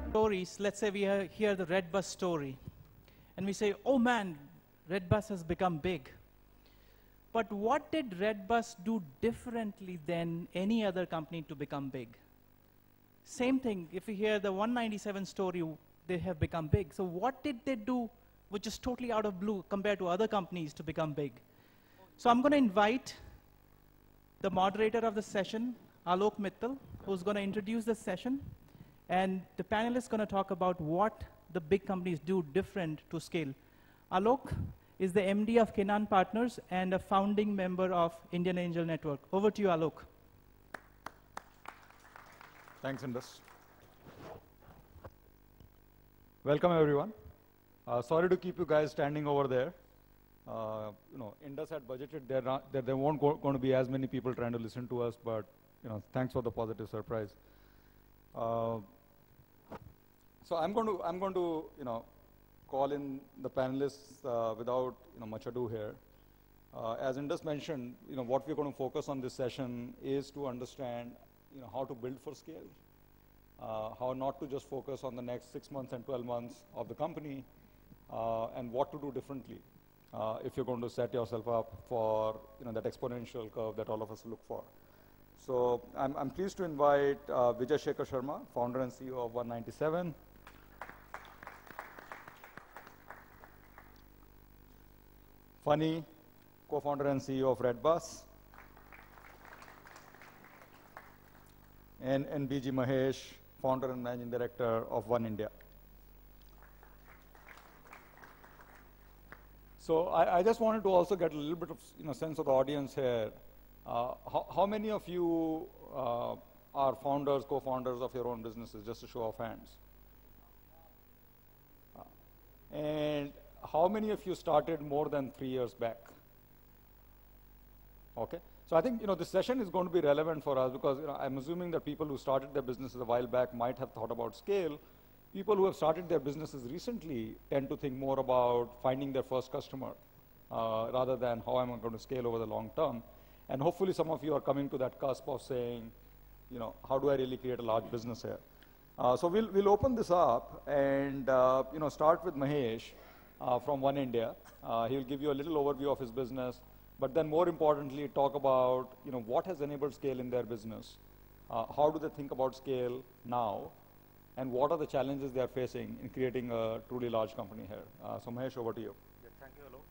Stories, let's say we hear the Redbus story, and we say, oh man, Redbus has become big. But what did Redbus do differently than any other company to become big? Same thing, if we hear the 197 story, they have become big. So what did they do which is totally out of blue compared to other companies to become big? So I'm going to invite the moderator of the session, Alok Mittal, who's going to introduce the session. And the panel is going to talk about what the big companies do different to scale. Alok is the MD of Kenan Partners and a founding member of Indian Angel Network. Over to you, Alok. Thanks, Indus. Welcome, everyone. Sorry to keep you guys standing over there. Indus had budgeted there won't going to be as many people trying to listen to us, but thanks for the positive surprise. So I'm going to call in the panelists without much ado here. As Indus mentioned, what we're going to focus on this session is to understand how to build for scale, how not to just focus on the next 6 months and 12 months of the company, and what to do differently if you're going to set yourself up for that exponential curve that all of us look for. So I'm pleased to invite Vijay Shekhar Sharma, founder and CEO of 197. Funny, co-founder and CEO of Redbus. And BG Mahesh, founder and managing director of One India. So I just wanted to also get a little bit of sense of the audience here. How many of you are founders, co-founders of your own businesses? Just a show of hands. And how many of you started more than 3 years back? Okay. So I think this session is going to be relevant for us because I'm assuming that people who started their businesses a while back might have thought about scale. People who have started their businesses recently tend to think more about finding their first customer rather than how am I going to scale over the long term. And hopefully some of you are coming to that cusp of saying, how do I really create a large business here? So we'll open this up and start with Mahesh from One India. He'll give you a little overview of his business, but then more importantly, talk about what has enabled scale in their business. How do they think about scale now? And what are the challenges they are facing in creating a truly large company here? So Mahesh, over to you. Yeah, thank you, Alok.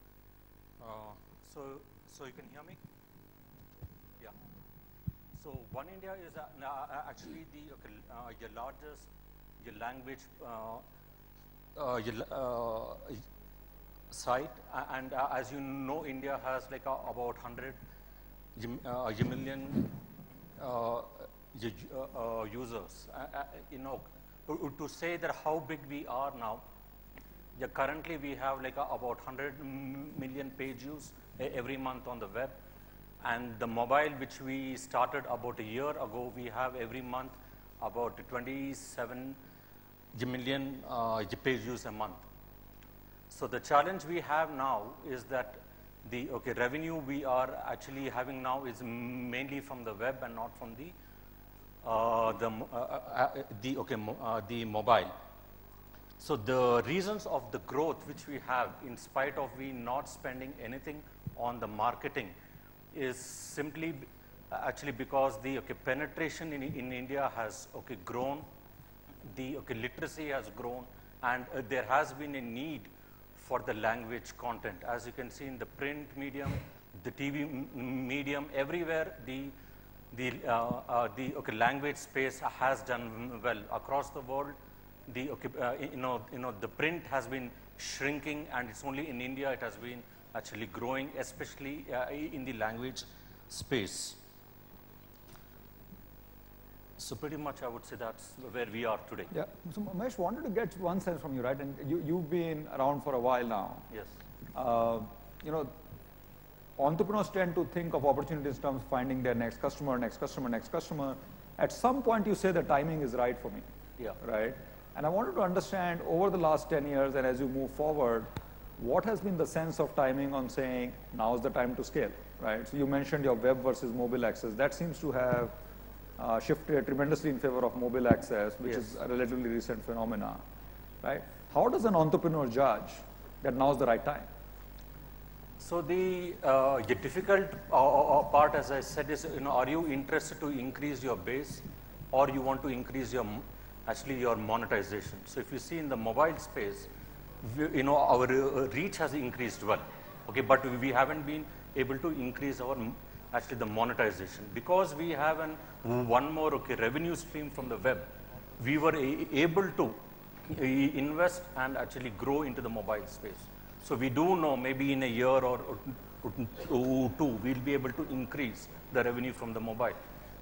So you can hear me? Yeah. So One India is actually your largest language site, and as you know, India has like about 100 million users. To say that how big we are now, currently we have like about 100 million page views every month on the web, and the mobile, which we started about a year ago, we have every month about 27 million page views a month. So the challenge we have now is that the revenue we are actually having now is mainly from the web and not from the mobile. So the reasons of the growth which we have, in spite of we not spending anything on the marketing, is simply actually because the penetration in India has grown, the literacy has grown, and there has been a need for the language content. As you can see in the print medium, the TV medium, everywhere the language space has done well across the world. The the print has been shrinking, and it's only in India it has been actually growing, especially in the language space. So pretty much I would say that's where we are today. Yeah. So Mahesh, wanted to get one sense from you, right? And you've been around for a while now. Yes. Entrepreneurs tend to think of opportunities in terms of finding their next customer, next customer, next customer. At some point you say the timing is right for me. Yeah. Right? And I wanted to understand over the last 10 years and as you move forward, what has been the sense of timing on saying now is the time to scale, right? So you mentioned your web versus mobile access. That seems to have shifted tremendously in favor of mobile access, which is a relatively recent phenomena, right? How does an entrepreneur judge that now is the right time? So the difficult part, as I said, is, are you interested to increase your base, or you want to increase your your monetization? So if you see in the mobile space, our reach has increased well, okay, but we haven't been able to increase our the monetization, because we have one more revenue stream from the web. We were able to invest and actually grow into the mobile space. So we do know maybe in a year or two, we'll be able to increase the revenue from the mobile.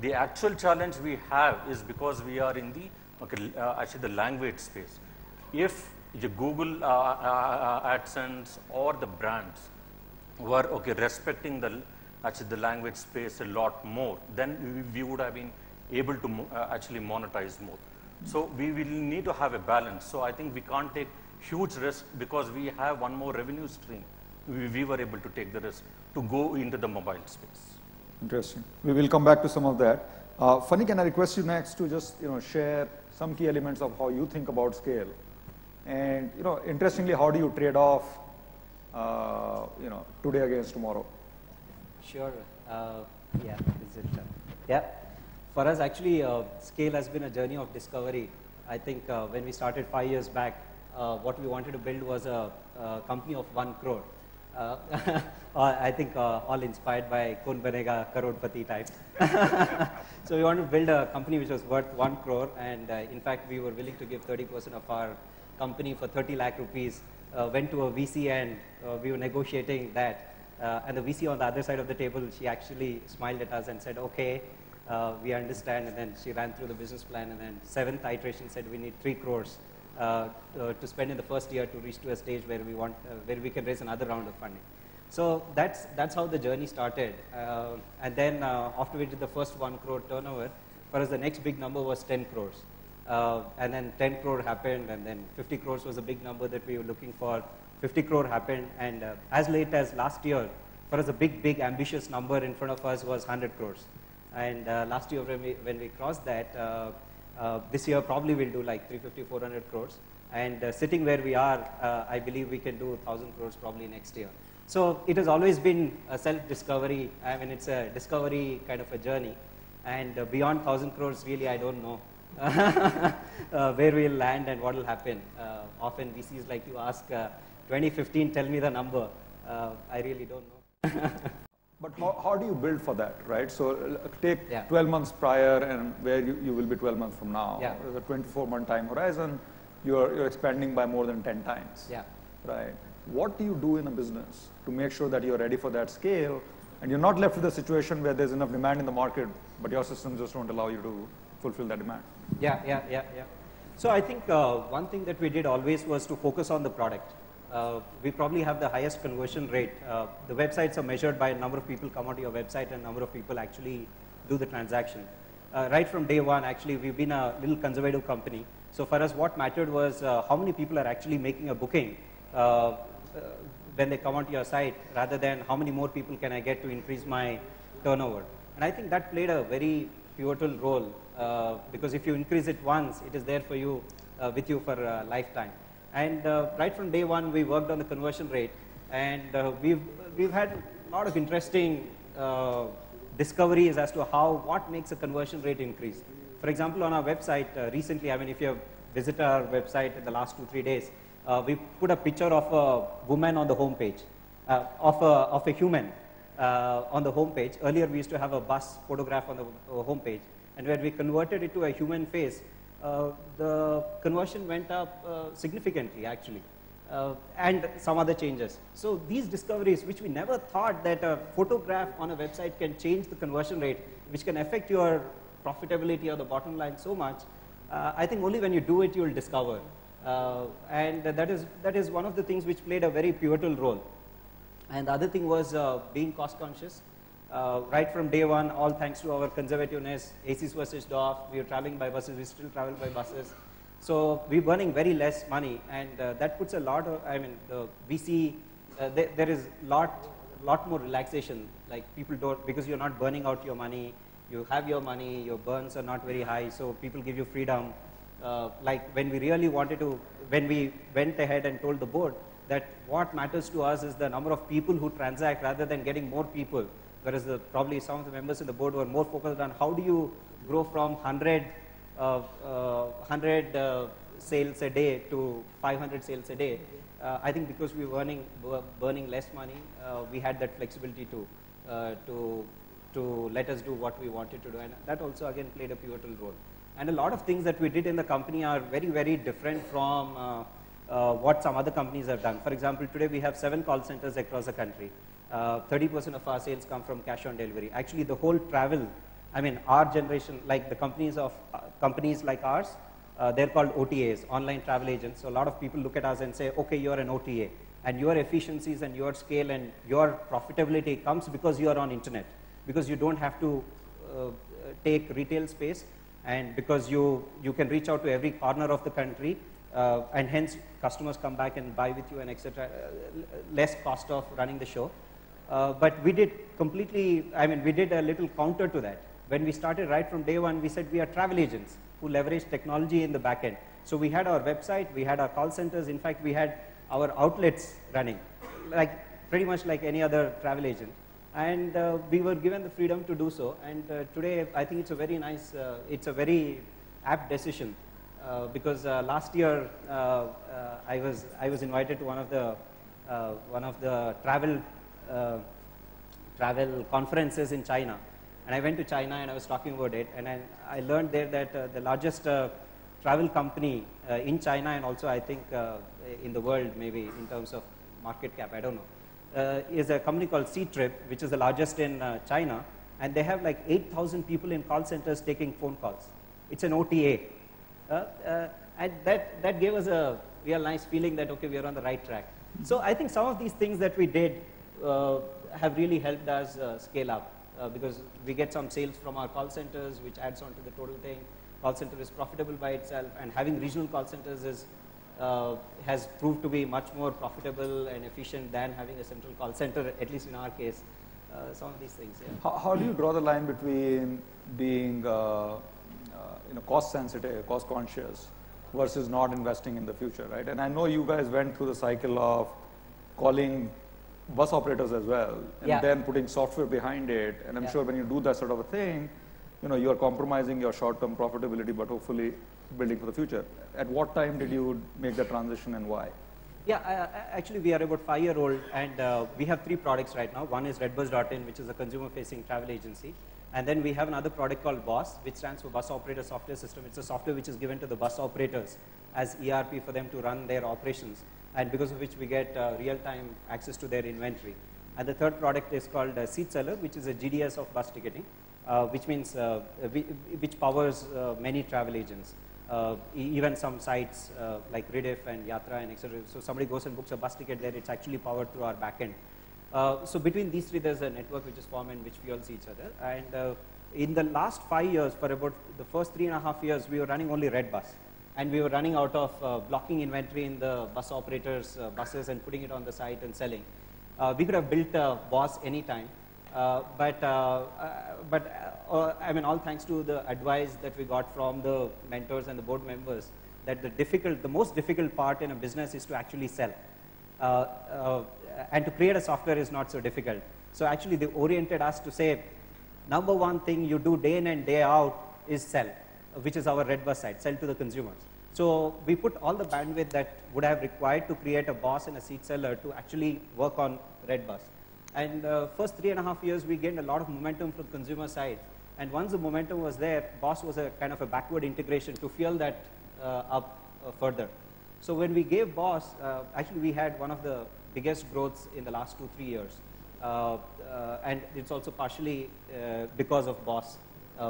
The actual challenge we have is because we are in the the language space. If the Google AdSense or the brands were respecting the language space a lot more, then we would have been able to actually monetize more. So we will need to have a balance. So I think we can't take huge risk because we have one more revenue stream. We were able to take the risk to go into the mobile space. Interesting. We will come back to some of that. Funny, can I request you next to just share some key elements of how you think about scale, and interestingly, how do you trade off today against tomorrow? Sure. Yeah. Is it? Yeah. For us, actually, scale has been a journey of discovery. I think when we started 5 years back, what we wanted to build was a company of 1 crore. I think all inspired by Kaun Banega Karodpati type. So we wanted to build a company which was worth 1 crore, and in fact, we were willing to give 30% of our company for 30 lakh rupees. Went to a VC and we were negotiating that. And the VC on the other side of the table, she actually smiled at us and said, okay, we understand. And then she ran through the business plan, and then 7th iteration said we need 3 crores to spend in the first year to reach to a stage where where we can raise another round of funding. So that's how the journey started. And then after we did the first 1 crore turnover, for us the next big number was 10 crores. And then 10 crore happened, and then 50 crores was a big number that we were looking for. 50 crore happened, and as late as last year, for us a big ambitious number in front of us was 100 crores. And last year when we crossed that, this year probably we'll do like 350, 400 crores. And sitting where we are, I believe we can do 1,000 crores probably next year. So it has always been a self-discovery. I mean, it's a discovery kind of a journey. And beyond 1,000 crores, really, I don't know where we'll land and what will happen. Often VCs like to ask, 2015, tell me the number. I really don't know. But how do you build for that, right? So take 12 months prior and where you will be 12 months from now. Yeah. There's a 24-month time horizon. You're expanding by more than 10 times. Yeah. Right. What do you do in a business to make sure that you're ready for that scale, and you're not left with a situation where there's enough demand in the market, but your systems just don't allow you to fulfill that demand? Yeah. So I think one thing that we did always was to focus on the product. We probably have the highest conversion rate. The websites are measured by number of people come onto your website and number of people actually do the transaction. Right from day one, actually, we've been a little conservative company. So for us, what mattered was how many people are actually making a booking when they come onto your site, rather than how many more people can I get to increase my turnover. And I think that played a very pivotal role, because if you increase it once, it is there for you, with you for a lifetime. And right from day one, we worked on the conversion rate, and we've had a lot of interesting discoveries as to what makes a conversion rate increase. For example, on our website recently, I mean, if you have visited our website in the last 2-3 days, we put a picture of a woman on the home page, of a human on the home page. Earlier, we used to have a bus photograph on the home page, and when we converted it to a human face, the conversion went up significantly, actually, and some other changes. So these discoveries, which we never thought that a photograph on a website can change the conversion rate, which can affect your profitability or the bottom line so much, I think only when you do it, you will discover. And that is one of the things which played a very pivotal role. And the other thing was being cost conscious. Right from day one, all thanks to our conservativeness, ACs were switched off, we were traveling by buses, we still travel by buses. So we're burning very less money, and that puts a lot of, I mean, the VC, there is lot more relaxation, like people don't, because you're not burning out your money, You have your money, your burns are not very high, so people give you freedom. Like when we really wanted to, when we went ahead and told the board that what matters to us is the number of people who transact rather than getting more people, whereas probably some of the members in the board were more focused on how do you grow from 100 sales a day to 500 sales a day. I think because we were burning less money, we had that flexibility to let us do what we wanted to do, and that also again played a pivotal role. And a lot of things that we did in the company are very, very different from what some other companies have done. For example, today we have 7 call centers across the country. 30% of our sales come from cash on delivery. Actually, the whole travel, I mean, our generation, like the companies like ours, they're called OTAs, online travel agents. So a lot of people look at us and say, okay, you're an OTA, and your efficiencies and your scale and your profitability comes because you are on internet, because you don't have to take retail space, and because you can reach out to every corner of the country, and hence customers come back and buy with you and etc. Less cost of running the show. But we did we did a little counter to that. When we started right from day one, we said we are travel agents who leverage technology in the back end. So we had our website, we had our call centers, in fact we had our outlets running, like pretty much like any other travel agent. And we were given the freedom to do so. And today I think it's a very nice, it's a very apt decision. Because last year I was invited to one of the travel conferences in China, and I went to China and I was talking about it, and I learned there that the largest travel company in China, and also I think in the world maybe in terms of market cap, I don't know, is a company called Ctrip, which is the largest in China, and they have like 8,000 people in call centers taking phone calls. It's an OTA. And that gave us a real nice feeling that, okay, we are on the right track. So I think some of these things that we did have really helped us scale up, because we get some sales from our call centers, which adds on to the total thing. Call center is profitable by itself, and having regional call centers has proved to be much more profitable and efficient than having a central call center, at least in our case. Some of these things, yeah. How do you draw the line between being cost sensitive, cost conscious, versus not investing in the future, right? And I know you guys went through the cycle of calling bus operators as well, and then putting software behind it. And I'm sure when you do that sort of a thing, you are compromising your short-term profitability, but hopefully building for the future. At what time did you make the transition, and why? Yeah, actually we are about 5-year-old, and we have 3 products right now. One is Redbus.in, which is a consumer-facing travel agency. And then we have another product called BOSS, which stands for Bus Operator Software System. It's a software which is given to the bus operators as ERP for them to run their operations, and because of which we get real-time access to their inventory. And the third product is called SeatSeller, which is a GDS of bus ticketing, which means which powers many travel agents, even some sites like Rediff and Yatra and etc. So somebody goes and books a bus ticket there, it's actually powered through our backend. So between these 3, there's a network which is formed and which fuels each other. And in the last 5 years, for about the first 3.5 years, we were running only Redbus. And we were running out of blocking inventory in the bus operators' buses and putting it on the site and selling. We could have built BOSS anytime. But I mean, all thanks to the advice that we got from the mentors and the board members, that the most difficult part in a business is to actually sell. And to create a software is not so difficult. So actually they oriented us to say, number one thing you do day in and day out is sell, which is our Redbus side, sell to the consumers. So we put all the bandwidth that would have required to create a BOSS and a SeatSeller to actually work on Redbus. And first 3.5 years, we gained a lot of momentum from the consumer side. And once the momentum was there, BOSS was a kind of a backward integration to fuel that up further. So when we gave BOSS, actually we had one of the biggest growths in the last 2-3 years. And it's also partially because of BOSS,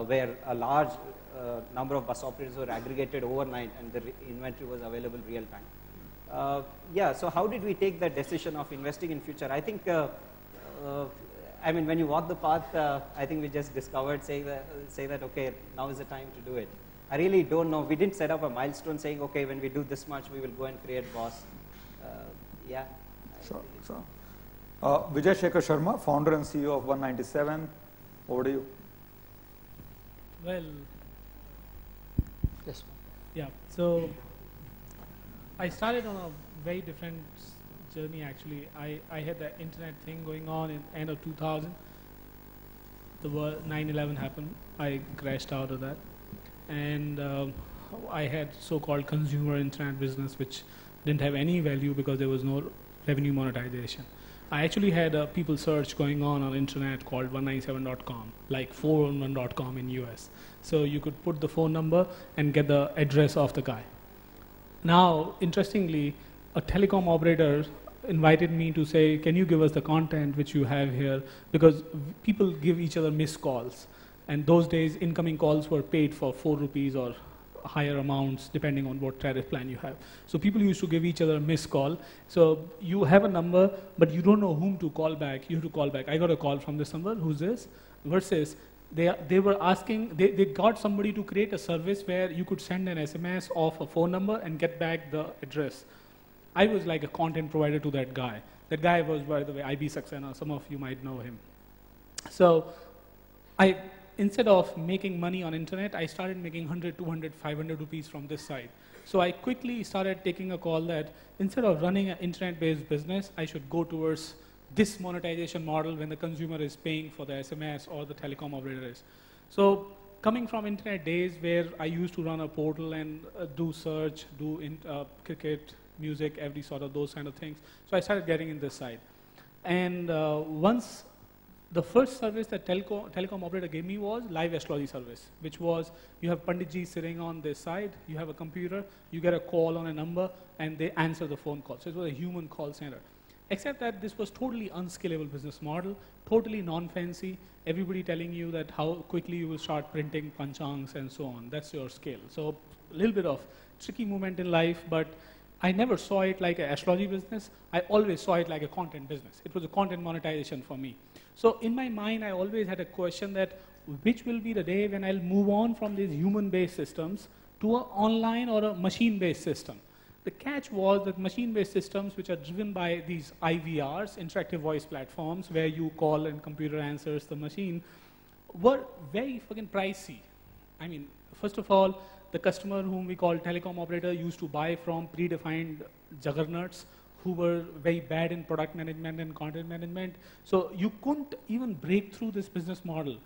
where a large number of bus operators were aggregated overnight and the inventory was available real time. Yeah, so how did we take that decision of investing in future? I think, I mean, when you walk the path, I think we just discovered, say that, okay, now is the time to do it. I really don't know. We didn't set up a milestone saying, okay, when we do this much, we will go and create BOSS. Yeah. Sure. Vijay Shekhar Sharma, founder and CEO of One97. Over to you. Well, Yes. yeah. So I started on a very different journey actually. I had the internet thing going on in end of 2000. The world 9/11 happened. I crashed out of that, and I had so-called consumer internet business, which didn't have any value because there was no revenue monetization. I actually had a people search going on internet called 197.com, like 411.com in US. So you could put the phone number and get the address of the guy. Now, interestingly, a telecom operator invited me to say, can you give us the content which you have here? Because people give each other missed calls. And those days, incoming calls were paid for 4 rupees or higher amounts depending on what tariff plan you have. So people used to give each other a missed call. So you have a number, but you don't know whom to call back. You have to call back. I got a call from this number. Who's this? Versus they were asking, they got somebody to create a service where you could send an SMS off a phone number and get back the address. I was like a content provider to that guy. That guy was, by the way, IB Saxena. Some of you might know him. So instead of making money on internet, I started making 100, 200, 500 rupees from this side. So I quickly started taking a call that instead of running an internet-based business, I should go towards this monetization model when the consumer is paying for the SMS or the telecom operator is. So coming from internet days where I used to run a portal and do search, do cricket, music, every sort of those kind of things. So I started getting in this side. And once the first service that telecom operator gave me was live astrology service, which was you have Panditji sitting on this side, you have a computer, you get a call on a number, and they answer the phone call. So it was a human call center. Except that this was totally unscalable business model, totally non-fancy, everybody telling you that how quickly you will start printing panchangs and so on. That's your scale. So a little bit of tricky moment in life, but I never saw it like an astrology business. I always saw it like a content business. It was a content monetization for me. So in my mind, I always had a question that which will be the day when I'll move on from these human-based systems to an online or a machine-based system. The catch was that machine-based systems, which are driven by these IVRs, interactive voice platforms, where you call and computer answers the machine, were very fucking pricey. I mean, first of all, the customer whom we call telecom operator used to buy from predefined juggernauts who were very bad in product management and content management. So you couldn't even break through this business model.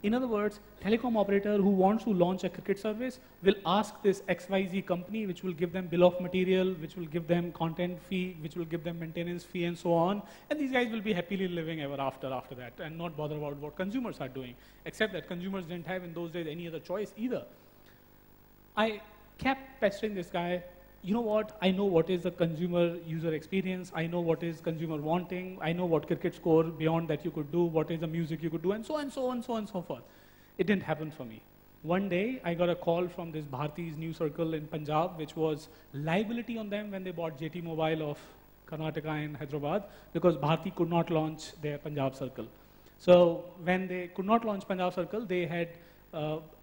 In other words, telecom operator who wants to launch a cricket service will ask this XYZ company, which will give them bill of material, which will give them content fee, which will give them maintenance fee and so on. And these guys will be happily living ever after that and not bother about what consumers are doing, except that consumers didn't have in those days any other choice either. I kept pestering this guy. You know what? I know what is the consumer user experience. I know what is consumer wanting. I know what cricket score beyond that you could do, what is the music you could do, and so on, so on, so on, so forth. It didn't happen for me. One day, I got a call from this Bharti's New Circle in Punjab, which was liability on them when they bought JT Mobile of Karnataka and Hyderabad, because Bharti could not launch their Punjab Circle. So when they could not launch Punjab Circle, they had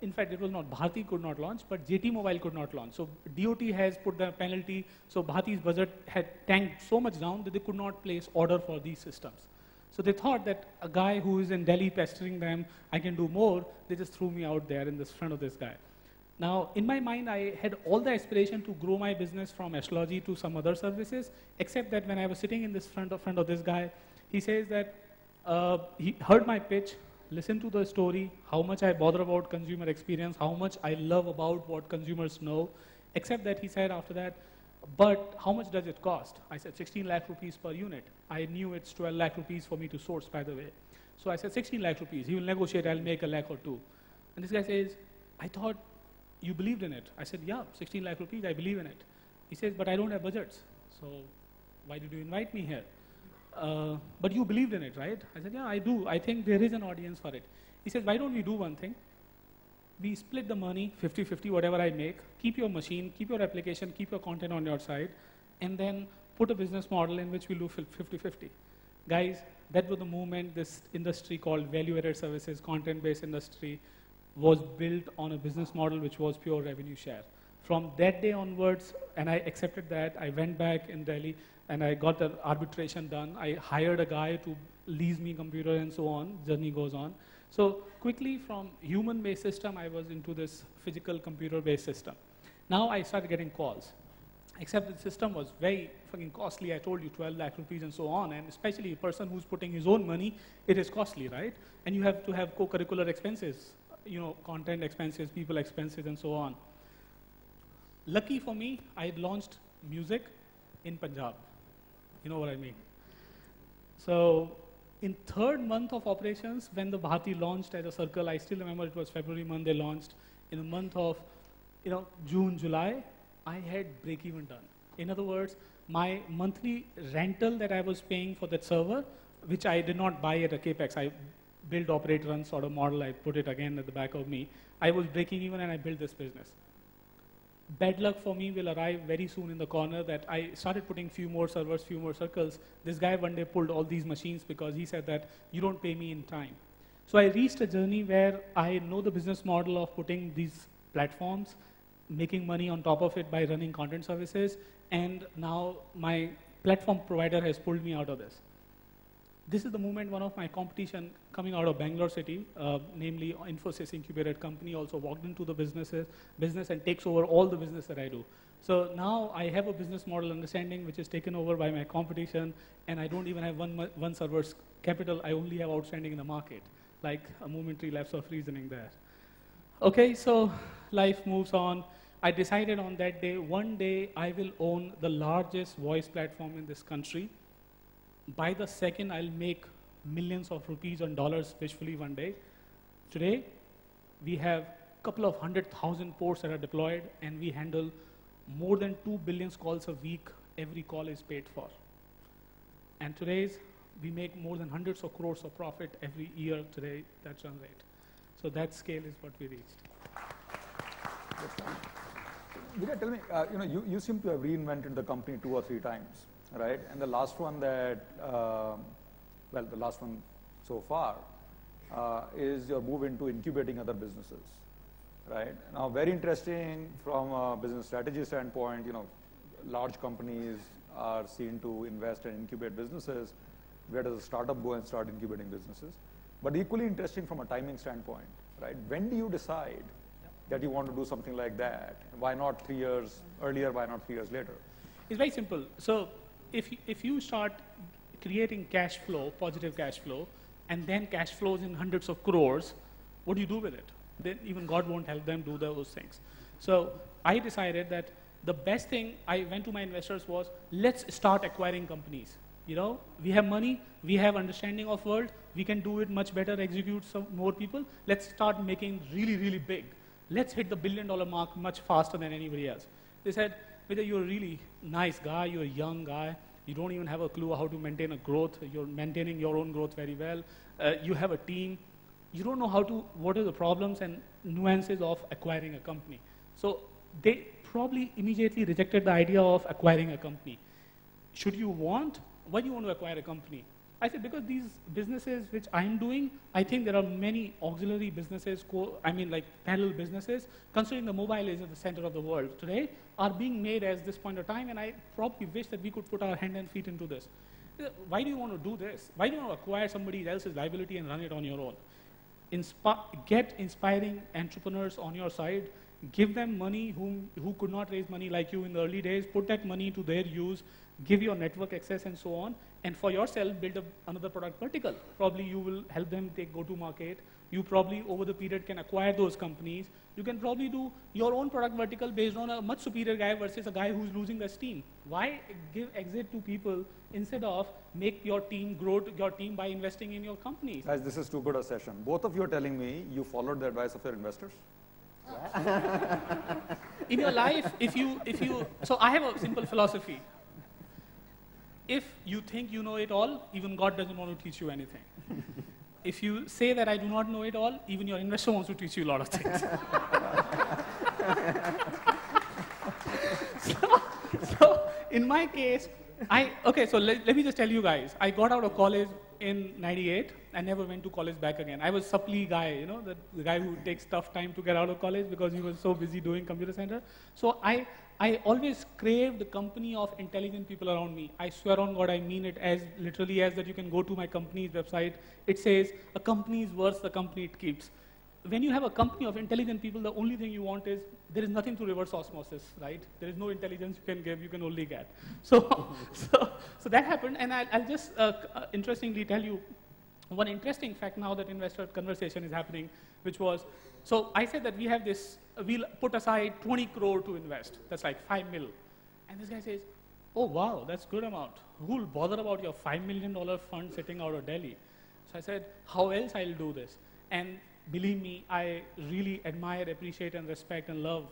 in fact, it was not Bharti could not launch, but JT Mobile could not launch. So DOT has put the penalty. So Bharti's budget had tanked so much down that they could not place order for these systems. So they thought that a guy who is in Delhi pestering them, I can do more. They just threw me out there in the front of this guy. Now, in my mind, I had all the aspiration to grow my business from astrology to some other services, except that when I was sitting in this front of this guy, he says that he heard my pitch, listen to the story, how much I bother about consumer experience, how much I love about what consumers know, except that he said after that, but how much does it cost? I said 16 lakh rupees per unit. I knew it's 12 lakh rupees for me to source, by the way. So I said 16 lakh rupees. He will negotiate, I'll make a lakh or two. And this guy says, I thought you believed in it. I said, yeah, 16 lakh rupees, I believe in it. He says, but I don't have budgets. So why did you invite me here? But you believed in it, right? I said, yeah, I do. I think there is an audience for it. He said, why don't we do one thing? We split the money, 50-50, whatever I make, keep your machine, keep your application, keep your content on your side, and then put a business model in which we'll do 50-50. Guys, that was the movement this industry called value-added services, content-based industry, was built on a business model which was pure revenue share. From that day onwards, and I accepted that, I went back in Delhi, and I got the arbitration done. I hired a guy to lease me computer and so on. Journey goes on. So quickly from human-based system, I was into this physical computer-based system. Now I started getting calls. Except the system was very fucking costly. I told you 12 lakh rupees and so on. And especially a person who's putting his own money, it is costly, right? And you have to have co-curricular expenses, content expenses, people expenses, and so on. Lucky for me, I had launched music in Punjab. You know what I mean? So in third month of operations, when the Bharti launched as a circle, I still remember it was February month they launched. In the month of June, July, I had break-even done. In other words, my monthly rental that I was paying for that server, which I did not buy at a capex, I build, operate, run sort of model, I put it again at the back of me. I was breaking even and I built this business. Bad luck for me will arrive very soon in the corner that I started putting few more servers, few more circles. This guy one day pulled all these machines because he said that you don't pay me in time. So I reached a journey where I know the business model of putting these platforms, making money on top of it by running content services, and now my platform provider has pulled me out of this. This is the moment one of my competition coming out of Bangalore city, namely Infosys incubated company, also walked into the business and takes over all the business that I do. So now I have a business model understanding which is taken over by my competition, and I don't even have one server's capital. I only have outstanding in the market, like a momentary lapse of reasoning there. Okay, so life moves on. I decided on that day, one day I will own the largest voice platform in this country. By the second, I'll make millions of rupees and dollars wishfully one day. Today, we have a couple of 100,000 ports that are deployed, and we handle more than 2 billion calls a week. Every call is paid for. And today's, we make more than hundreds of crores of profit every year today, that's run rate. So that scale is what we reached. Vidya, tell me, you seem to have reinvented the company 2 or 3 times, right? And the last one that, the last one so far is your move into incubating other businesses, right? Now, very interesting from a business strategy standpoint, large companies are seen to invest and incubate businesses. Where does a startup go and start incubating businesses? But equally interesting from a timing standpoint, right? When do you decide that you want to do something like that? Why not 3 years earlier? Why not 3 years later? It's very simple. So if you start creating cash flow, positive cash flow, and then cash flows in hundreds of crores, what do you do with it? Then even God won't help them do those things. So I decided that the best thing, I went to my investors was, let's start acquiring companies. We have money, we have understanding of world, we can do it much better, execute some more people. Let's start making really, really big. Let's hit the $1 billion mark much faster than anybody else. They said, Vidya, you're a really nice guy, you're a young guy, you don't even have a clue how to maintain a growth, you're maintaining your own growth very well, you have a team, you don't know what are the problems and nuances of acquiring a company. So they probably immediately rejected the idea of acquiring a company. Why do you want to acquire a company? I said, because these businesses which I'm doing, I think there are many auxiliary businesses, like parallel businesses, considering the mobile is at the center of the world today, are being made at this point of time, and I probably wish that we could put our hand and feet into this. Why do you want to do this? Why do you want to acquire somebody else's liability and run it on your own? Get inspiring entrepreneurs on your side, give them money who could not raise money like you in the early days, put that money to their use, give your network access and so on, and for yourself build another product vertical. Probably you will help them take go-to-market. You probably over the period can acquire those companies. You can probably do your own product vertical based on a much superior guy versus a guy who's losing their steam. Why give exit to people instead of make your team grow your team by investing in your companies? Guys, this is too good a session. Both of you are telling me you followed the advice of your investors? In your life, so I have a simple philosophy. If you think you know it all, even God doesn't want to teach you anything. If you say that I do not know it all, even your investor wants to teach you a lot of things. so in my case, so let me just tell you guys, I got out of college in '98. I never went to college back again. I was supply guy, you know, the guy who takes tough time to get out of college because he was so busy doing computer center. So I always craved the company of intelligent people around me. I swear on God, I mean it as literally as that you can go to my company's website. It says, a company is worth the company it keeps. When you have a company of intelligent people, the only thing you want is, there is nothing to reverse osmosis, right? There is no intelligence you can give, you can only get. So, so that happened, and I'll just interestingly tell you one interesting fact now that investor conversation is happening, which was, so I said that we have this, we'll put aside 20 crore to invest. That's like 5 mil. And this guy says, oh wow, that's good amount. Who'll bother about your $5 million fund sitting out of Delhi? So I said, how else I'll do this? And believe me, I really admire, appreciate, and respect and love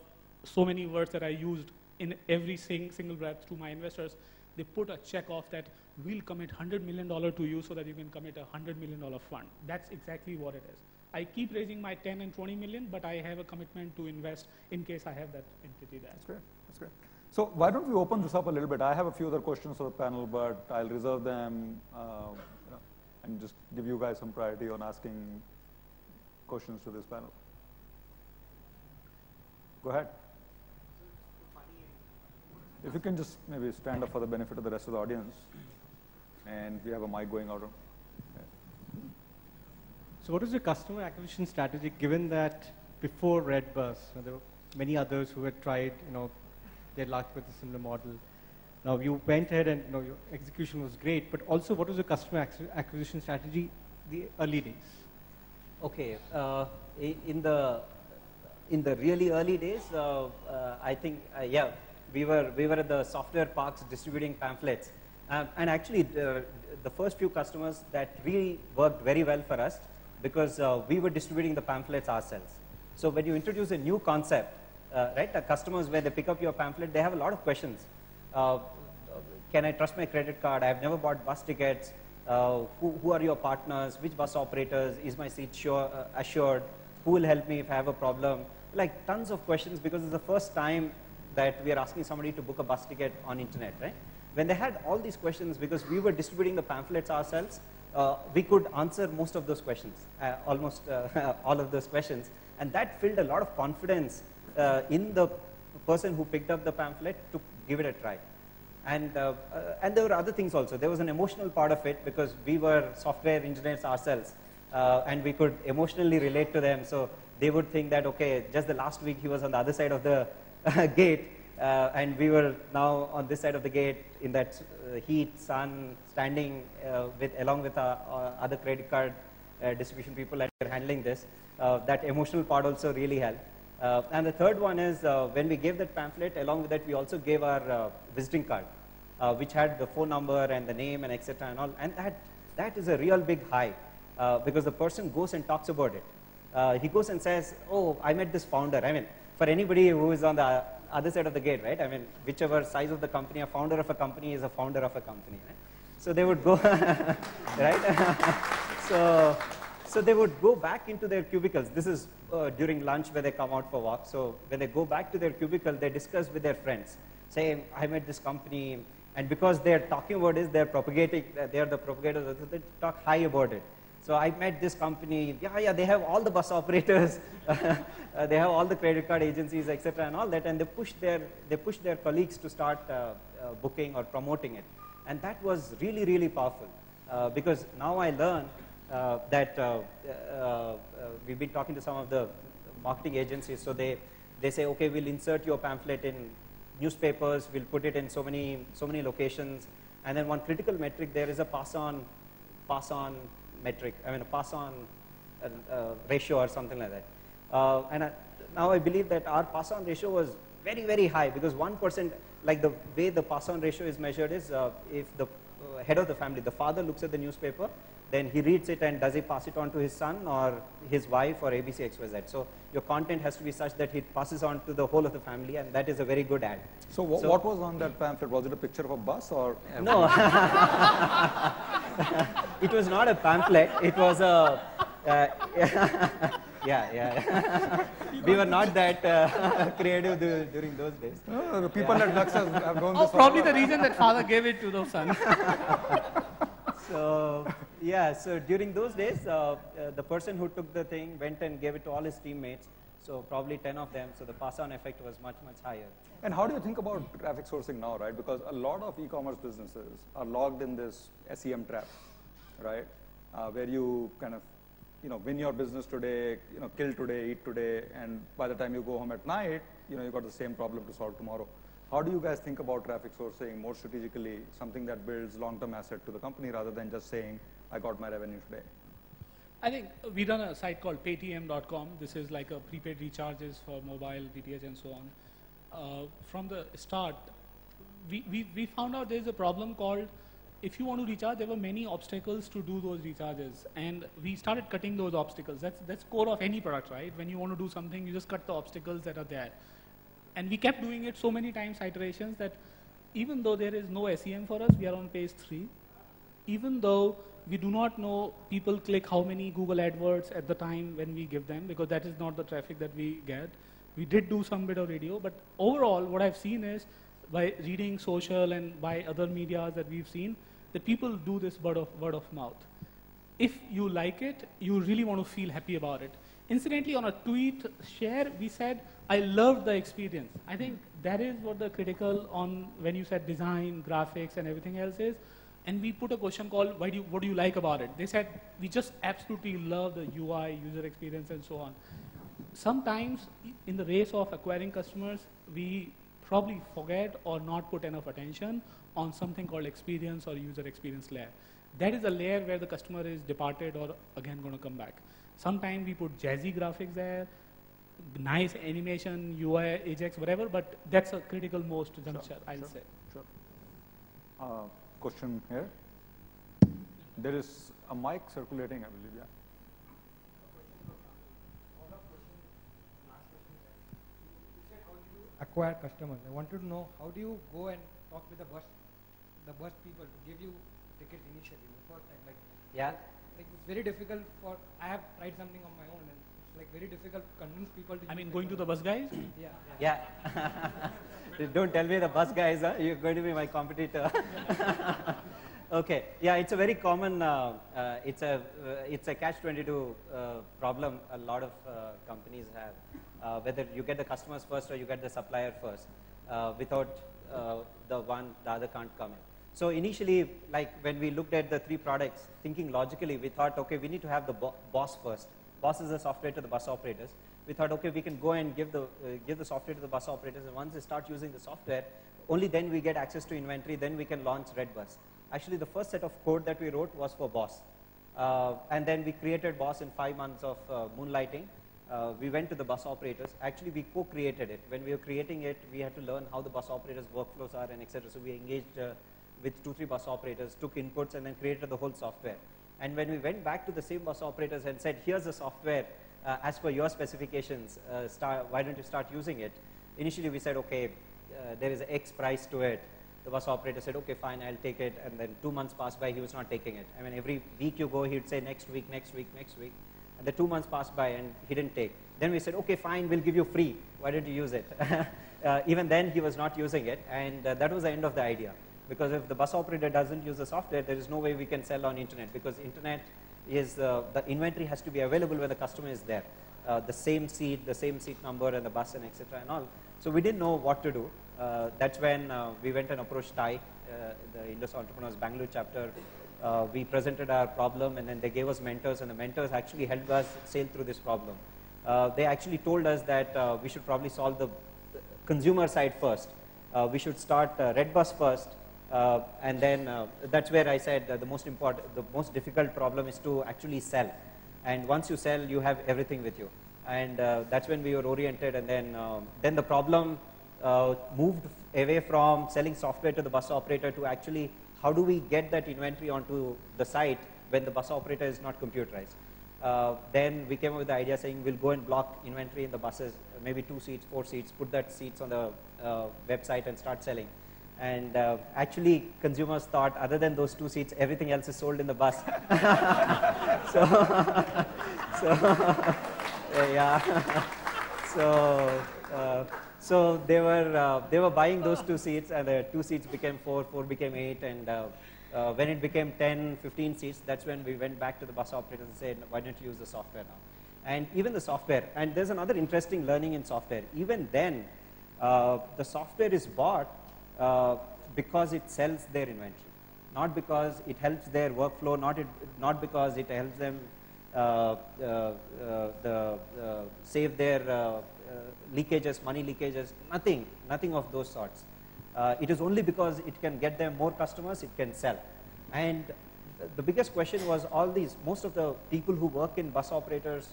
so many words that I used in every single breath to my investors. They put a check off that we'll commit $100 million to you so that you can commit a $100 million fund. That's exactly what it is. I keep raising my 10 and 20 million, but I have a commitment to invest in case I have that entity there. That's great. That's great. So why don't we open this up a little bit? I have a few other questions for the panel, but I'll reserve them and just give you guys some priority on asking questions to this panel. Go ahead. If you can just maybe stand up for the benefit of the rest of the audience, and we have a mic going out. So what is your customer acquisition strategy, given that before Redbus, there were many others who had tried, their luck with a similar model. Now you went ahead and your execution was great, but also what was your customer acquisition strategy the early days? Okay, in the really early days, I think yeah, we were at the software parks distributing pamphlets, and actually the first few customers that really worked very well for us because we were distributing the pamphlets ourselves. So when you introduce a new concept, right, the customers when they pick up your pamphlet, they have a lot of questions. Can I trust my credit card? I've never bought bus tickets. Who are your partners? Which bus operators? Is my seat assured? Who will help me if I have a problem? Like tons of questions because it's the first time that we are asking somebody to book a bus ticket on internet, right? When they had all these questions, because we were distributing the pamphlets ourselves, we could answer most of those questions, almost all of those questions. And that filled a lot of confidence in the person who picked up the pamphlet to give it a try. And there were other things also. There was an emotional part of it because we were software engineers ourselves, and we could emotionally relate to them. So they would think that, okay, just the last week he was on the other side of the gate, and we were now on this side of the gate in that heat, sun, standing along with our other credit card distribution people that were handling this. That emotional part also really helped. And the third one is when we gave that pamphlet, along with that we also gave our visiting card, which had the phone number and the name and etc. and all. And that is a real big high because the person goes and talks about it. He goes and says, oh, I met this founder. I mean, for anybody who is on the other side of the gate, right? I mean, whichever size of the company, a founder of a company is a founder of a company, right? So they would go, right? So they would go back into their cubicles. This is during lunch where they come out for walk. So when they go back to their cubicle, they discuss with their friends, say, I met this company. And because they're talking about it, they're propagating, they're the propagators, they talk high about it. So I met this company, yeah, they have all the bus operators, they have all the credit card agencies, etc. and all that, and they push their colleagues to start booking or promoting it. And that was really, really powerful because now I learn that we've been talking to some of the marketing agencies, so they say, okay, we'll insert your pamphlet in newspapers, we'll put it in so many locations, and then one critical metric there is a pass-on metric, I mean a pass-on ratio or something like that. Now I believe that our pass-on ratio was very, very high because 1%, like the way the pass-on ratio is measured is if the head of the family, the father looks at the newspaper, then he reads it and does he pass it on to his son or his wife or ABC XYZ. So your content has to be such that it passes on to the whole of the family, and that is a very good ad. So what was on that pamphlet? Was it a picture of a bus or? No. It was not a pamphlet. It was a, yeah. We were not that creative during those days. The people at Lux have gone this probably the reason that father gave it to the son. Yeah, so during those days, the person who took the thing went and gave it to all his teammates, so probably 10 of them, so the pass-on effect was much, much higher. And how do you think about traffic sourcing now, right? Because a lot of e-commerce businesses are logged in this SEM trap, right? Where you kind of, win your business today, kill today, eat today, and by the time you go home at night, you've got the same problem to solve tomorrow. How do you guys think about traffic sourcing more strategically, something that builds long-term asset to the company rather than just saying, I got my revenue today? I think we run a site called paytm.com. This is like a prepaid recharges for mobile, DTH, and so on. From the start, we found out there's a problem called, if you want to recharge, there were many obstacles to do those recharges. And we started cutting those obstacles. That's core of any product, right? When you want to do something, you just cut the obstacles that are there. And we kept doing it so many times, iterations, that even though there is no SEM for us, we are on page 3. Even though we do not know people click how many Google AdWords at the time when we give them, because that is not the traffic that we get. We did do some bit of radio, but overall what I've seen is, by reading social and by other media that we've seen, that people do this word of mouth. If you like it, you really want to feel happy about it. Incidentally, on a tweet share, we said, I loved the experience. I think that is what the critical on when you said design, graphics, and everything else is. And we put a question called, what do you like about it? They said, we just absolutely love the UI, user experience, and so on. Sometimes, in the race of acquiring customers, we probably forget or not put enough attention on something called experience or user experience layer. That is a layer where the customer is departed or again going to come back. Sometimes we put jazzy graphics there, nice animation, UI, Ajax, whatever, but that's a critical most juncture, I'll say. Sure. Question here. There is a mic circulating, I believe, yeah. Acquire customers. I wanted to know, how do you go and talk with the bus people to give you ticket initially the first time? Yeah. Like it's very difficult for, I have tried something on my own and it's like very difficult to convince people to I mean, use going to the bus guys? Yeah. Don't tell me the bus guys, huh? You're going to be my competitor. Okay. Yeah, it's a very common, it's a catch-22 problem a lot of companies have. Whether you get the customers first or you get the supplier first. Without the other can't come in. So initially, like when we looked at the 3 products, thinking logically, we thought, okay, we need to have the BOSS first. BOSS is the software to the bus operators. We thought, okay, we can go and give the software to the bus operators, and once they start using the software, only then we get access to inventory, then we can launch Redbus. Actually, the first set of code that we wrote was for BOSS. And then we created BOSS in 5 months of moonlighting. We went to the bus operators. Actually, we co-created it. When we were creating it, we had to learn how the bus operators' workflows are and etc. So we engaged with 2-3 bus operators, took inputs, and then created the whole software. And when we went back to the same bus operators and said, here's the software, as per your specifications, why don't you start using it? Initially, we said, okay, there is X price to it. The bus operator said, okay, fine, I'll take it. And then 2 months passed by, he was not taking it. I mean, every week you go, he'd say next week, next week, next week. And the 2 months passed by and he didn't take. Then we said, okay, fine, we'll give you free. Why don't you use it? Even then, he was not using it. And that was the end of the idea. Because if the bus operator doesn't use the software, there is no way we can sell on internet. Because internet is, the inventory has to be available when the customer is there. The same seat number and the bus and etc. and all. So we didn't know what to do. That's when we went and approached TIE, the Indus Entrepreneurs Bangalore chapter. We presented our problem and then they gave us mentors, and the mentors actually helped us sail through this problem. They actually told us that we should probably solve the consumer side first. We should start Redbus first, and then that's where I said the most difficult problem is to actually sell. And once you sell, you have everything with you. And that's when we were oriented, and then the problem moved away from selling software to the bus operator to actually how do we get that inventory onto the site when the bus operator is not computerized. Then we came up with the idea saying we'll go and block inventory in the buses, maybe 2 seats, 4 seats, put that seats on the website and start selling. And actually, consumers thought, other than those 2 seats, everything else is sold in the bus. So they were buying those 2 seats, and the 2 seats became 4, 4 became 8, and When it became 10, 15 seats, that's when we went back to the bus operators and said, why don't you use the software now? And even the software, and there's another interesting learning in software. Even then, the software is bought because it sells their inventory, not because it helps their workflow, not because it helps them save their leakages, money leakages, nothing of those sorts. It is only because it can get them more customers, it can sell. And the biggest question was most of the people who work in bus operators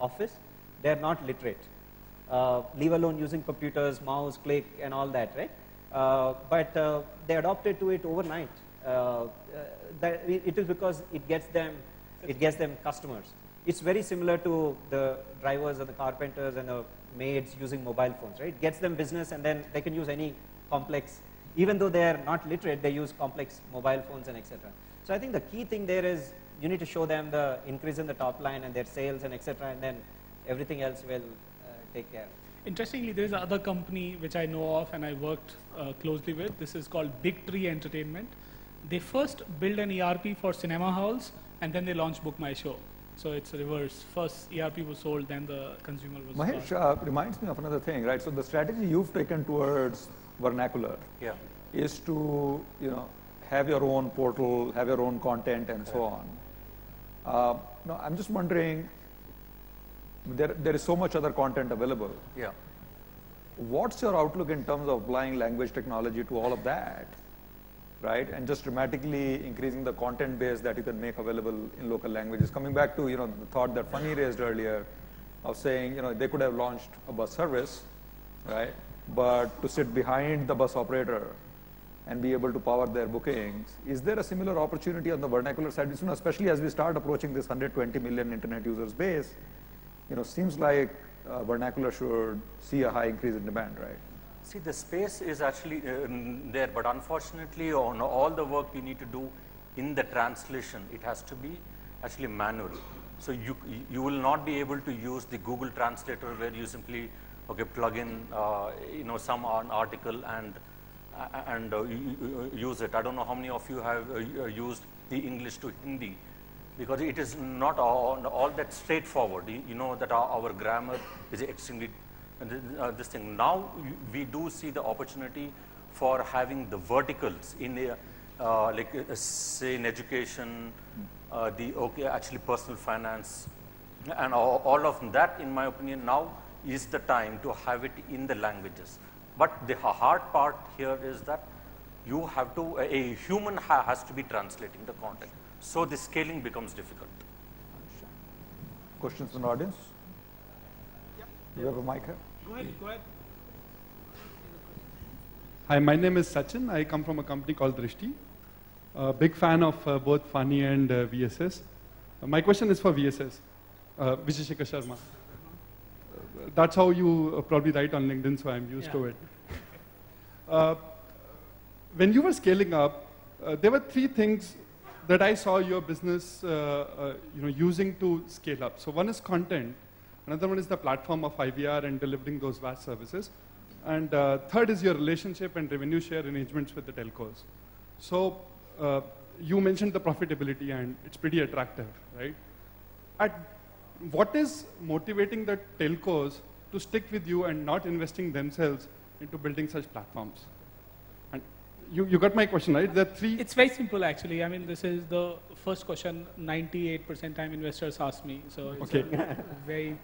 office, they're not literate. Leave alone using computers, mouse, click, and all that, right? But they adopted to it overnight. It is because it gets them customers. It's very similar to the drivers and the carpenters and the maids using mobile phones, right? It gets them business, and then they can use any complex, even though they are not literate, they use complex mobile phones and etc. So I think the key thing there is you need to show them the increase in the top line and their sales and etc. and then everything else will take care. Interestingly, there is another company which I know of and I worked closely with. This is called Big Tree Entertainment. They first built an ERP for cinema halls and then they launched Book My Show. So it's reverse. First ERP was sold, then the consumer was Mahesh, reminds me of another thing, right? So the strategy you've taken towards vernacular is to, have your own portal, have your own content, and so on. Now, I'm just wondering, there is so much other content available. Yeah. What's your outlook in terms of applying language technology to all of that, right? And just dramatically increasing the content base that you can make available in local languages. Coming back to, the thought that Funny raised earlier of saying, they could have launched a bus service, right? But to sit behind the bus operator and be able to power their bookings, is there a similar opportunity on the vernacular side? Especially as we start approaching this 120 million internet users base, seems like vernacular should see a high increase in demand, right? See, the space is actually there, but unfortunately on all the work we need to do in the translation, it has to be actually manual. So you will not be able to use the Google Translator where you simply plug in some article and use it. I don't know how many of you have used the English to Hindi, because it is not all that straightforward. You know that our grammar is extremely this thing. Now we do see the opportunity for having the verticals in say in education, actually personal finance, and all of that, in my opinion, now is the time to have it in the languages. But the hard part here is that you have to, a human has to be translating the content. So the scaling becomes difficult. Questions from the audience? Yeah. Do you have a mic here? Go ahead. Hi, my name is Sachin. I come from a company called Drishti. Big fan of both Funny and VSS. My question is for VSS, Vijay Sharma. That's how you probably write on LinkedIn, so I'm used to it. When you were scaling up, there were three things that I saw your business using to scale up. So one is content, another one is the platform of IVR and delivering those vast services, and third is your relationship and revenue share arrangements with the telcos. So you mentioned the profitability, and it's pretty attractive, right? What is motivating the telcos to stick with you and not investing themselves into building such platforms? And you got my question, right? There are three. It's very simple, actually. I mean, this is the first question 98% time investors ask me. So it's very.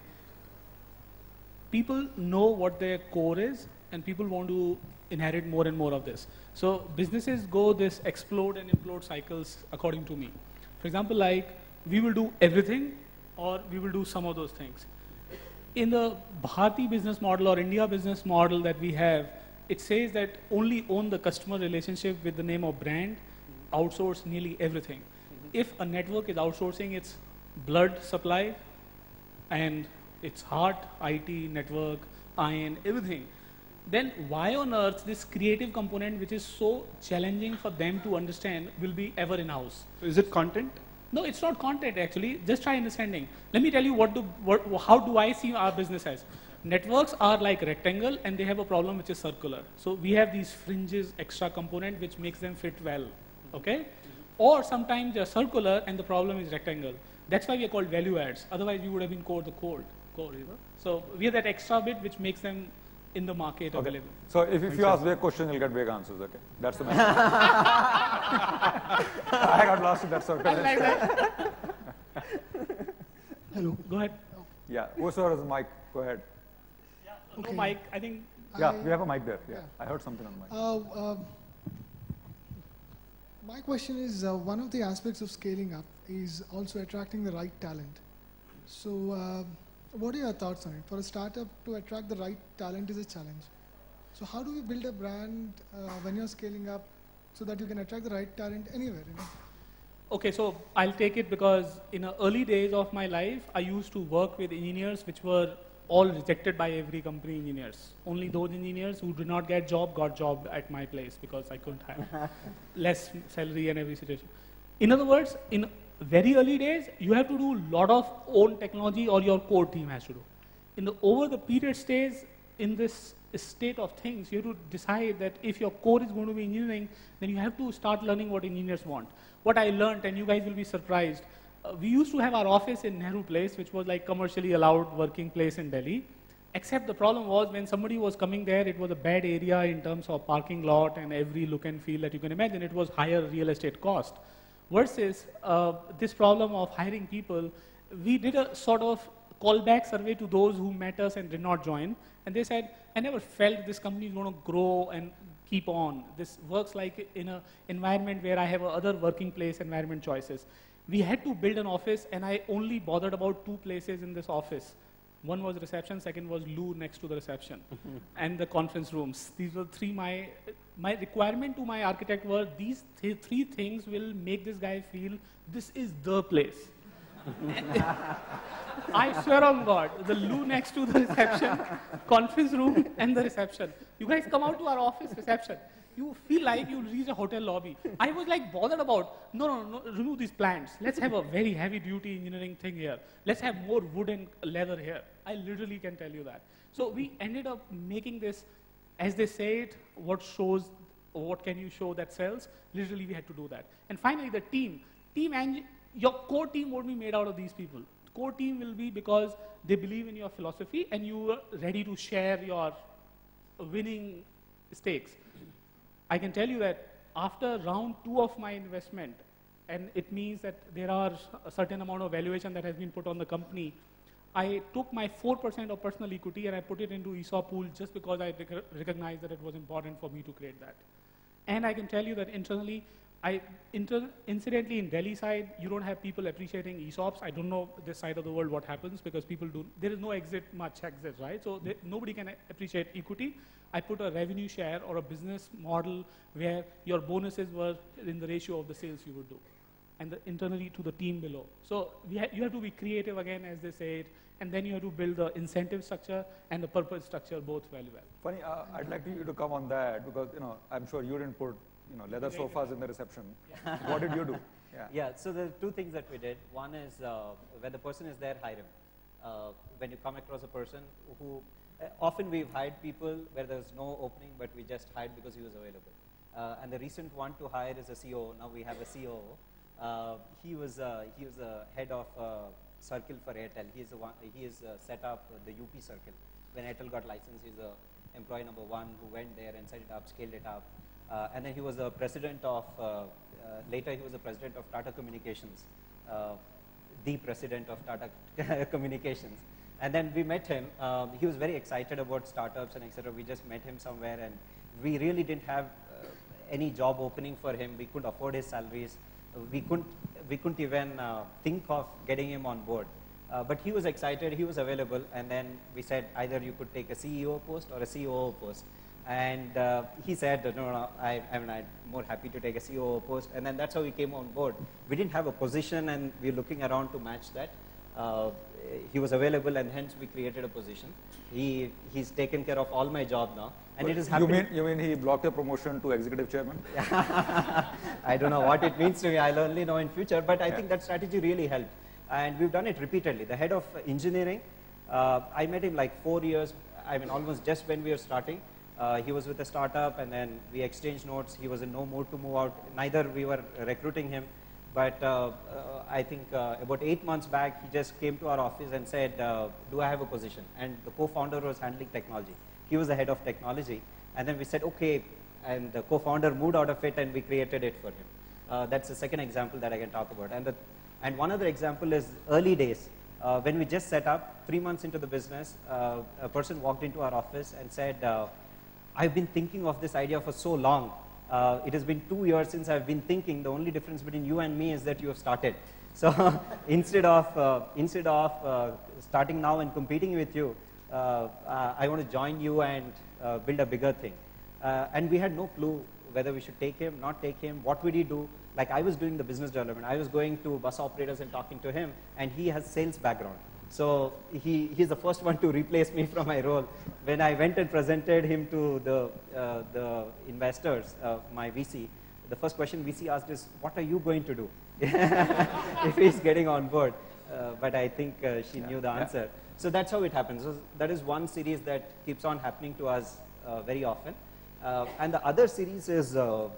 People know what their core is, and people want to inherit more and more of this. So businesses go this explode and implode cycles according to me. For example, like we will do everything, or we will do some of those things. In the Bharti business model or India business model that we have, it says that only own the customer relationship with the name of brand, outsource nearly everything. If a network is outsourcing its blood supply and its heart, IT, network, iron, everything, then why on earth this creative component, which is so challenging for them to understand, will be ever in-house? So is it content? No, it's not content actually. Just try understanding. Let me tell you how do I see our business as. Networks are like rectangle and they have a problem which is circular. So we have these fringes, extra component which makes them fit well. Okay? Or sometimes they're circular and the problem is rectangle. That's why we are called value adds. Otherwise, we would have been called the core, you know. So we are that extra bit which makes them in the market available. So if you ask vague questions, you'll get vague answers, okay? That's the message. I got lost in that circle. I like that. Hello. Go ahead. Yeah, whoever has a mic, go ahead. No, Mike, I think. Yeah, we have a mic there. Yeah, I heard something on the mic. My question is, one of the aspects of scaling up is also attracting the right talent. So what are your thoughts on it? For a startup to attract the right talent is a challenge. So how do we build a brand when you're scaling up so that you can attract the right talent anywhere? You know? Okay, so I'll take it because in the early days of my life, I used to work with engineers which were all rejected by every company engineers. Only those engineers who did not get job got job at my place because I couldn't have less salary and every situation. In other words, in very early days, you have to do a lot of own technology or your core team has to do. Over the period stage, in this state of things, you have to decide that if your core is going to be engineering, then you have to start learning what engineers want. What I learned, and you guys will be surprised, we used to have our office in Nehru Place, which was like commercially allowed working place in Delhi. Except the problem was when somebody was coming there, it was a bad area in terms of parking lot and every look and feel that you can imagine. It was higher real estate cost. Versus this problem of hiring people, we did a sort of callback survey to those who met us and did not join. And they said, I never felt this company is going to grow and keep on. This works like in an environment where I have other working place environment choices. We had to build an office, and I only bothered about 2 places in this office. One was reception, second was loo next to the reception, and the conference rooms. These were 3 my requirement to my architect were these 3 things will make this guy feel this is the place. I swear on God, the loo next to the reception, conference room, and the reception. You guys come out to our office reception. You feel like you reach a hotel lobby. I was like bothered about, no, remove these plants. Let's have a very heavy duty engineering thing here. Let's have more wood and leather here. I literally can tell you that. So we ended up making this, as they say it, what can you show that sells? Literally we had to do that. And finally the team and your core team won't be made out of these people. Core team will be because they believe in your philosophy and you are ready to share your winning stakes. I can tell you that after round 2 of my investment, and it means that there are a certain amount of valuation that has been put on the company, I took my 4% of personal equity and I put it into ESOP pool just because I recognized that it was important for me to create that. And I can tell you that internally, incidentally in Delhi side, you don't have people appreciating ESOPs. I don't know this side of the world what happens because people do, there is no much exit, right? So nobody can appreciate equity. I put a revenue share or a business model where your bonuses were in the ratio of the sales you would do, and internally to the team below. So you have to be creative again, as they say it, and then you have to build the incentive structure and the purpose structure both very well. Funny, I'd like you to come on that because I'm sure you didn't put leather sofas in the reception. Yeah. What did you do? Yeah. So there are 2 things that we did. One is when the person is there, hire him. When you come across a person who often we've hired people where there's no opening, but we just hired because he was available. And the recent one to hire is a COO. Now we have a COO. He was a head of circle for Airtel. He is set up the UP circle. When Airtel got licensed, he's the employee number 1 who went there and set it up, scaled it up. And then he was a president of, later he was a president of Tata Communications, the president of Tata Communications. And then we met him. He was very excited about startups and etc. We just met him somewhere, and we really didn't have any job opening for him. We couldn't afford his salaries. We couldn't even think of getting him on board. But he was excited. He was available. And then we said either you could take a CEO post or a COO post. And he said, no, I'm more happy to take a COO post. And then that's how he came on board. We didn't have a position, and we were looking around to match that. He was available, and hence we created a position. He's taken care of all my job now, and it is happening. You mean he blocked your promotion to executive chairman? I don't know what it means to me. I'll only know in future. But I think that strategy really helped, and we've done it repeatedly. The head of engineering, I met him like 4 years. I mean, almost just when we were starting. He was with a startup, and then we exchanged notes. He was in no mood to move out. Neither we were recruiting him. But I think about 8 months back, he just came to our office and said, do I have a position? And the co-founder was handling technology. He was the head of technology. And then we said, okay. And the co-founder moved out of it, and we created it for him. That's the second example that I can talk about. And one other example is early days. When we just set up, 3 months into the business, a person walked into our office and said, I've been thinking of this idea for so long. It has been 2 years since I've been thinking. The only difference between you and me is that you have started. So instead of starting now and competing with you, I want to join you and build a bigger thing. And we had no clue whether we should take him, not take him, what would he do. Like, I was doing the business development. I was going to bus operators and talking to him, and he has sales background. So he's the first one to replace me from my role. When I went and presented him to the investors, my VC, the first question VC asked is, what are you going to do if he's getting on board? But I think she knew the answer. So that's how it happens. So that is one series that keeps on happening to us very often. And the other series is, I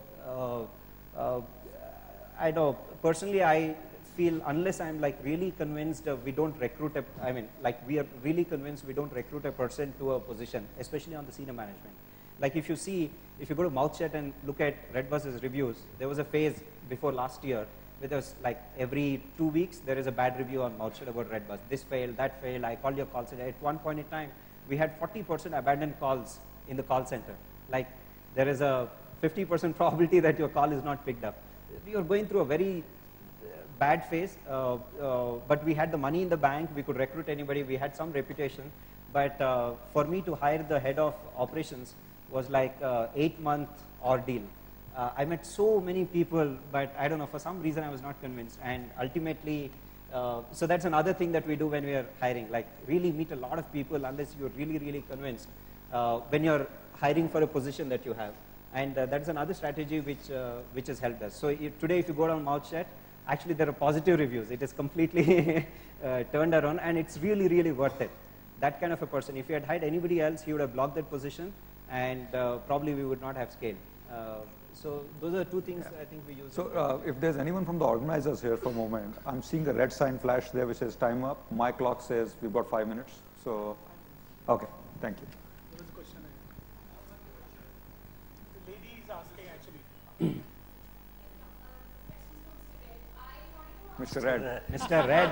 know, personally I feel unless I'm like really convinced we don't recruit we are really convinced we don't recruit a person to a position, especially on the senior management. Like if you go to Mouthchat and look at Redbus's reviews, there was a phase before last year where there was like every 2 weeks there is a bad review on Mouthchat about Redbus. This failed, that failed, I called your call center. At one point in time, we had 40% abandoned calls in the call center. Like there is a 50% probability that your call is not picked up. We were going through a very bad phase, but we had the money in the bank. We could recruit anybody. We had some reputation. But for me to hire the head of operations was like an 8-month ordeal. I met so many people, but I don't know, for some reason I was not convinced. And ultimately, so that's another thing that we do when we are hiring, like really meet a lot of people unless you're really, really convinced when you're hiring for a position that you have. And that's another strategy which has helped us. So today, if you go down Mouthchat, actually there are positive reviews. It is completely turned around, and it's really, really worth it. That kind of a person, if you had hired anybody else, he would have blocked that position, and probably we would not have scaled. So those are two things I think we use. So if there's anyone from the organizers here for a moment, I'm seeing a red sign flash there which says time up. My clock says we've got 5 minutes. So, okay, thank you. There was a question. The lady is asking actually. Mr. Red. Mr. Red.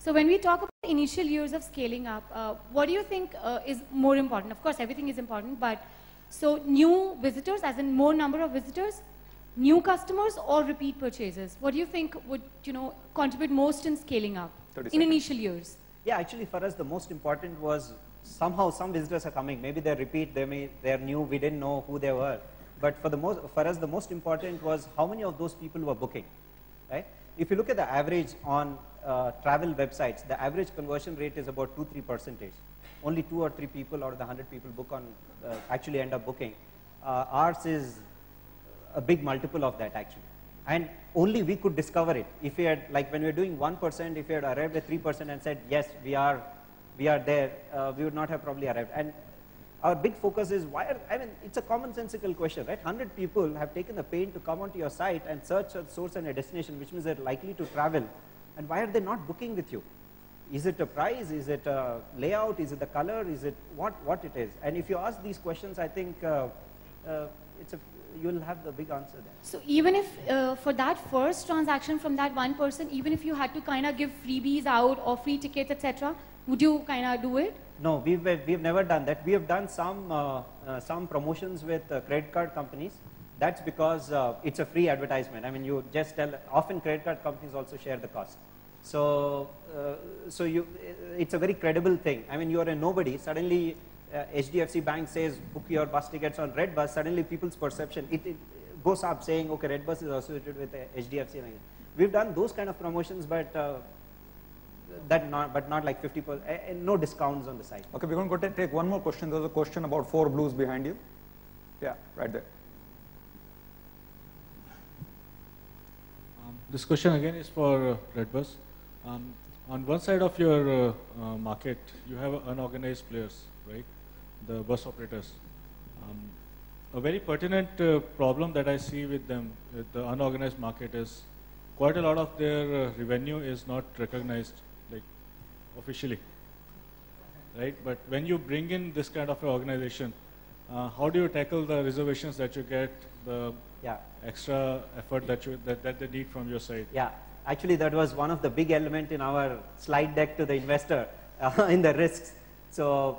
So when we talk about initial years of scaling up, what do you think is more important? Of course, everything is important, but so new visitors, as in more number of visitors, new customers, or repeat purchases? What do you think would contribute most in scaling up in initial years? Yeah, actually for us the most important was somehow some visitors are coming. Maybe they're repeat, they're new, we didn't know who they were. But for us the most important was how many of those people were booking, right? If you look at the average on travel websites, the average conversion rate is about 2-3%. Only 2 or 3 people out of the 100 people book on actually end up booking. Ours is a big multiple of that actually. And only we could discover it. If we had, like when we were doing 1%, if we had arrived at 3% and said, yes, we are there, we would not have probably arrived. And our big focus is it's a commonsensical question, right? 100 people have taken the pain to come onto your site and search a source and a destination, which means they're likely to travel. And why are they not booking with you? Is it a price? Is it a layout? Is it the color? Is it what it is? And if you ask these questions, I think you'll have the big answer there. So even if for that first transaction from that one person, even if you had to kind of give freebies out or free tickets, etc., would you kind of do it? No, we've never done that. We have done some promotions with credit card companies. That's because it's a free advertisement. I mean, you just tell. Often credit card companies also share the cost. So it's a very credible thing. I mean, you are a nobody. Suddenly, HDFC Bank says book your bus tickets on Redbus. Suddenly, people's perception it goes up, saying, okay, Redbus is associated with HDFC. We've done those kind of promotions, but not like 50%. No discounts on the site. Okay, we're going to take one more question. There's a question about 4 Blues behind you. Yeah, right there. This question again is for Redbus. On one side of your market, you have unorganized players, right? The bus operators. A very pertinent problem that I see with them, with the unorganized market, is quite a lot of their revenue is not recognized, like officially, right? But when you bring in this kind of an organization, how do you tackle the reservations that you get, the extra effort that they need from your side? Yeah, actually that was one of the big element in our slide deck to the investor in the risks. So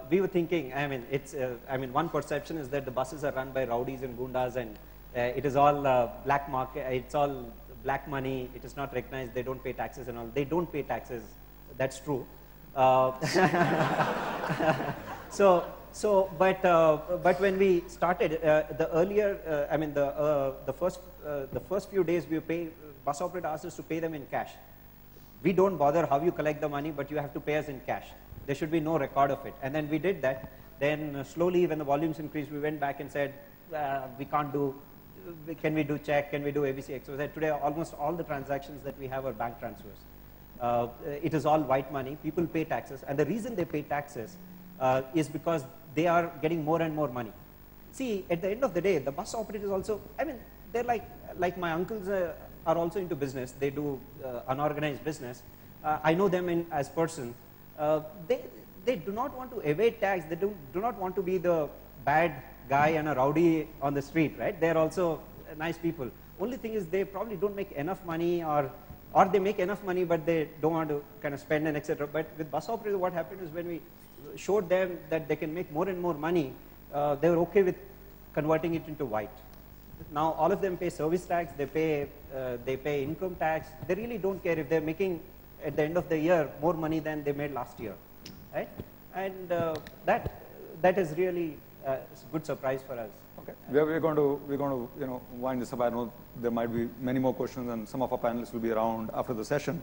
we were thinking, one perception is that the buses are run by rowdies and gundas, and it is all black market, it's all black money, it is not recognized, they don't pay taxes and all. They don't pay taxes, that's true. But when we started, the first few days we pay, bus operator asked us to pay them in cash. We don't bother how you collect the money, but you have to pay us in cash. There should be no record of it. And then we did that. Then slowly, when the volumes increased, we went back and said, we can't do, can we do check, can we do ABC, XYZ? Today, almost all the transactions that we have are bank transfers. It is all white money. People pay taxes. And the reason they pay taxes is because they are getting more and more money. See, at the end of the day, the bus operators also, they're like my uncles are also into business. They do unorganized business. I know them as person. They do not want to evade tax. They do not want to be the bad guy and a rowdy on the street, right? They're also nice people. Only thing is they probably don't make enough money, or they make enough money but they don't want to kind of spend and etc. But with bus operators, what happened is when we showed them that they can make more and more money, they were okay with converting it into white. Now all of them pay service tax, they pay income tax. They really don't care if they're making at the end of the year more money than they made last year, right? And that is really a good surprise for us. Okay, we're going to wind this up. I know there might be many more questions, and some of our panelists will be around after the session.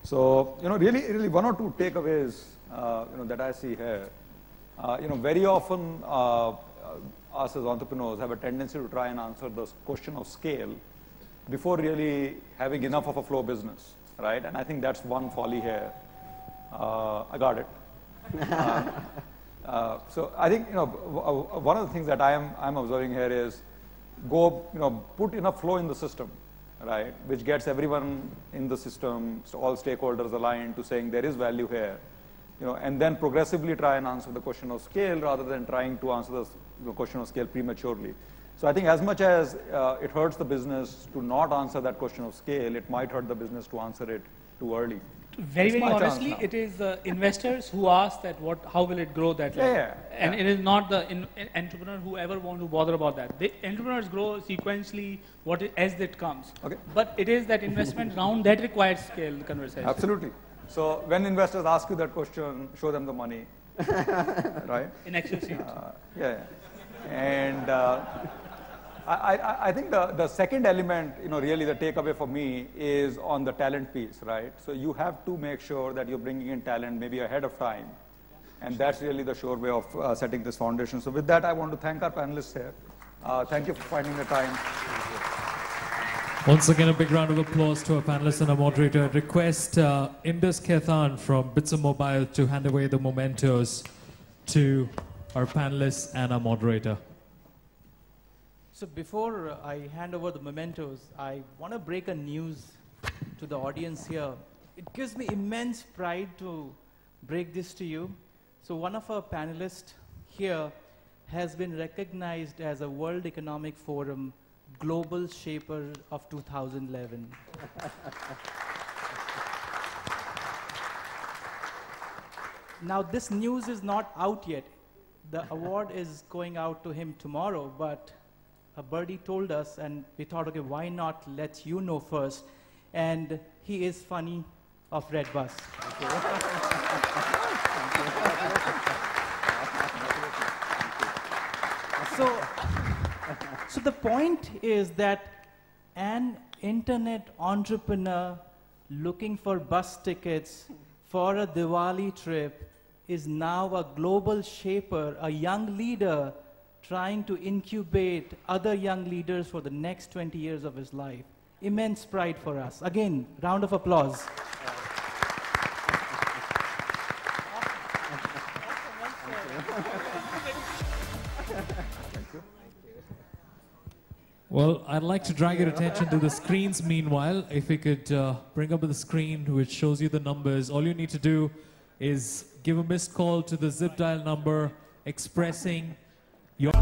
So really one or two takeaways that I see here. Very often us as entrepreneurs have a tendency to try and answer the question of scale before really having enough of a flow business. Right, and I think that's one folly here. I got it. So I think one of the things that I'm observing here is put enough flow in the system, right, which gets everyone in the system, so all stakeholders aligned to saying there is value here, and then progressively try and answer the question of scale rather than trying to answer the question of scale prematurely. So I think as much as it hurts the business to not answer that question of scale, it might hurt the business to answer it too early. Very honestly, it is the investors who ask that how will it grow that level. And it is not the entrepreneur who ever want to bother about that. The entrepreneurs grow sequentially as it comes. Okay. But it is that investment round that requires scale conversation. Absolutely. So when investors ask you that question, show them the money, right? In Excel sheet. And I think the second element, really the takeaway for me is on the talent piece, right? So you have to make sure that you're bringing in talent maybe ahead of time. And that's really the sure way of setting this foundation. So with that, I want to thank our panelists here. Thank you for finding the time. Once again, a big round of applause to our panelists and our moderator. Request Indus Khethan from Bitsum Mobile to hand away the mementos to our panelists and our moderator. So before I hand over the mementos, I want to break a news to the audience here. It gives me immense pride to break this to you. So one of our panelists here has been recognized as a World Economic Forum Global Shaper of 2011. Now this news is not out yet. The award is going out to him tomorrow, but a birdie told us, and we thought, okay, why not let you know first? And he is Funny of Redbus. So the point is that an internet entrepreneur looking for bus tickets for a Diwali trip is now a global shaper, a young leader trying to incubate other young leaders for the next 20 years of his life. Immense pride for us. Again, round of applause. Well, I'd like to drag your attention to the screens meanwhile. If we could bring up the screen which shows you the numbers. All you need to do is give a missed call to the zip dial number expressing your...